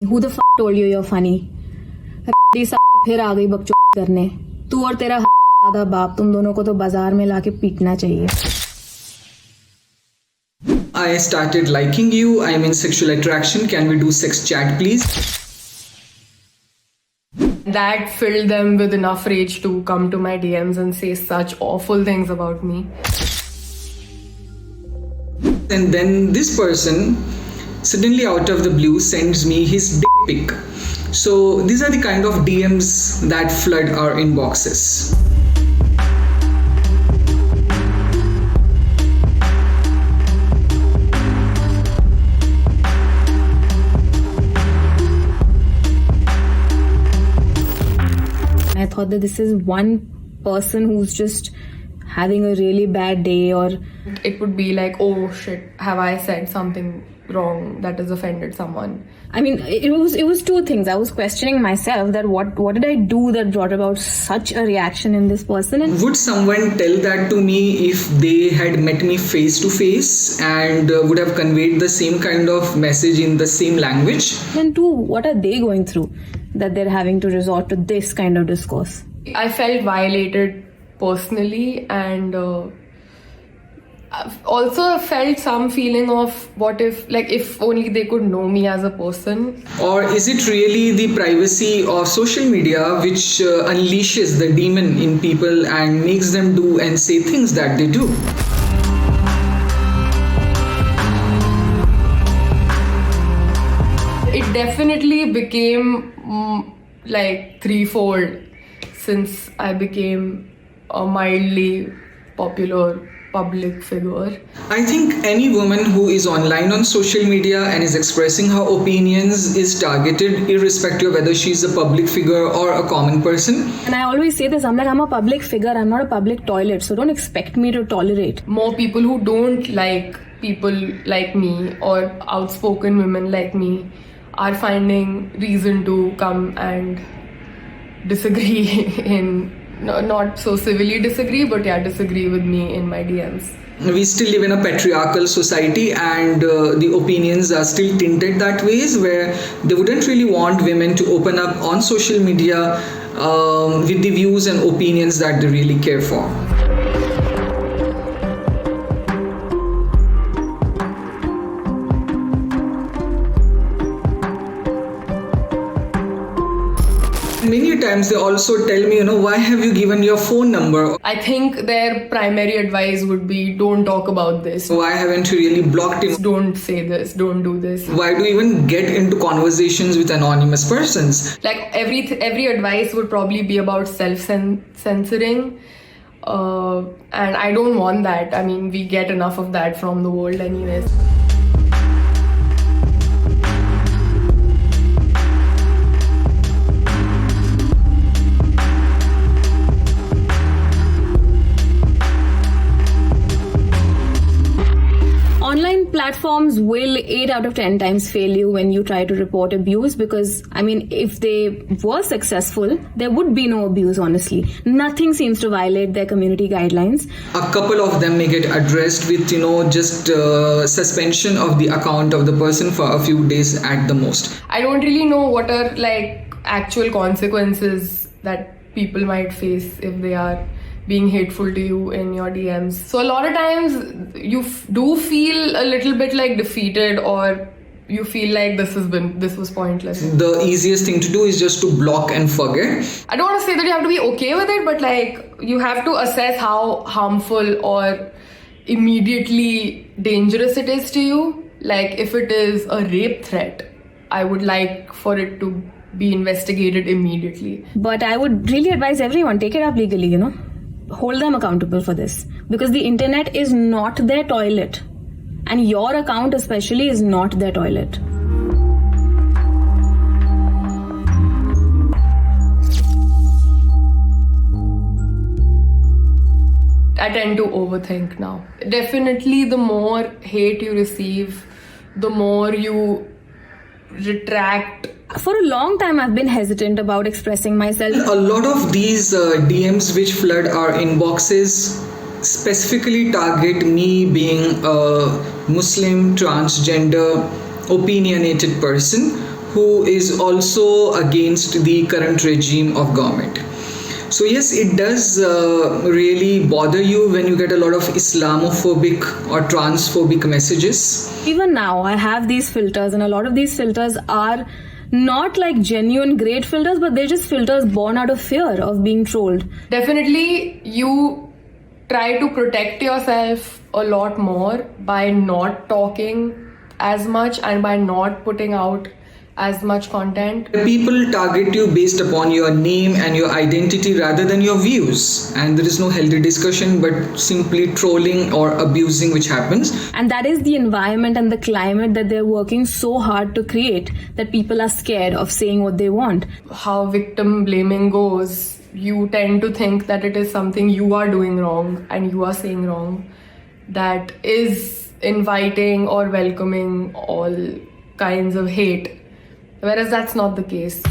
Who the fuck told you you're funny? फिर आ गई बकचोद करने. तू और तेरा दादा बाप तुम दोनों को तो बाजार में लाके पीटना चाहिए. I started liking you. I'm in sexual attraction. Can we do sex chat, please? That filled them with enough rage to come to my DMs and say such awful things about me. And then this person suddenly out of the blue sends me his dick pic. So these are the kind of DMs that flood our inboxes. I thought that this is one person who's just having a really bad day, or It would be like, oh shit, have I said something wrong that has offended someone? I mean, it was two things. I was questioning myself that what did I do that brought about such a reaction in this person, and Would someone tell that to me if they had met me face to face and would have conveyed the same kind of message in the same language? then two, what are they going through that they're having to resort to this kind of discourse? I felt violated personally, and I've also felt some feeling of what if only they could know me as a person. Or is it really the privacy of social media which unleashes the demon in people and makes them do and say things that they do? It definitely became like threefold since I became a mildly popular public figure. I think any woman who is online on social media and is expressing her opinions is targeted irrespective of whether she's a public figure or a common person. And I always say this, I'm like, I'm a public figure, I'm not a public toilet, so don't expect me to tolerate. More people who don't like people like me or outspoken women like me are finding reason to come and disagree in not so civilly disagree, but yeah, disagree with me in my DMs. We still live in a patriarchal society, and the opinions are still tinted that ways, where they wouldn't really want women to open up on social media with the views and opinions that they really care for. Many times they also tell me, why have you given your phone number? I think their primary advice would be don't talk about this. Why haven't you really blocked him? Don't say this, don't do this. Why do you even get into conversations with anonymous persons? Like every advice would probably be about self-censoring. And I don't want that. I mean, we get enough of that from the world anyways. Online platforms will 8 out of 10 times fail you when you try to report abuse, because I mean, if they were successful, there would be no abuse, honestly. Nothing seems to violate their community guidelines. A couple of them may get addressed with, just suspension of the account of the person for a few days at the most. I don't really know what are like actual consequences that people might face if they are being hateful to you in your DMs. So a lot of times you do feel a little bit like defeated, or you feel like this was pointless. The easiest thing to do is just to block and forget. I don't want to say that you have to be okay with it, but like you have to assess how harmful or immediately dangerous it is to you. Like if it is a rape threat, I would like for it to be investigated immediately. But I would really advise everyone, take it up legally, Hold them accountable for this, because the internet is not their toilet, and your account especially is not their toilet. I tend to overthink now. Definitely the more hate you receive, the more you retract. For a long time, I've been hesitant about expressing myself. A lot of these DMs which flood our inboxes specifically target me being a Muslim, transgender, opinionated person who is also against the current regime of government. So yes, it does really bother you when you get a lot of Islamophobic or transphobic messages. Even now, I have these filters, and a lot of these filters are not like genuine great filters, but they're just filters born out of fear of being trolled. Definitely, you try to protect yourself a lot more by not talking as much and by not putting out as much content. People target you based upon your name and your identity rather than your views, and there is no healthy discussion but simply trolling or abusing which happens. And that is the environment and the climate that they're working so hard to create, that people are scared of saying what they want. How victim blaming goes, you tend to think that it is something you are doing wrong and you are saying wrong, that is inviting or welcoming all kinds of hate, whereas that's not the case.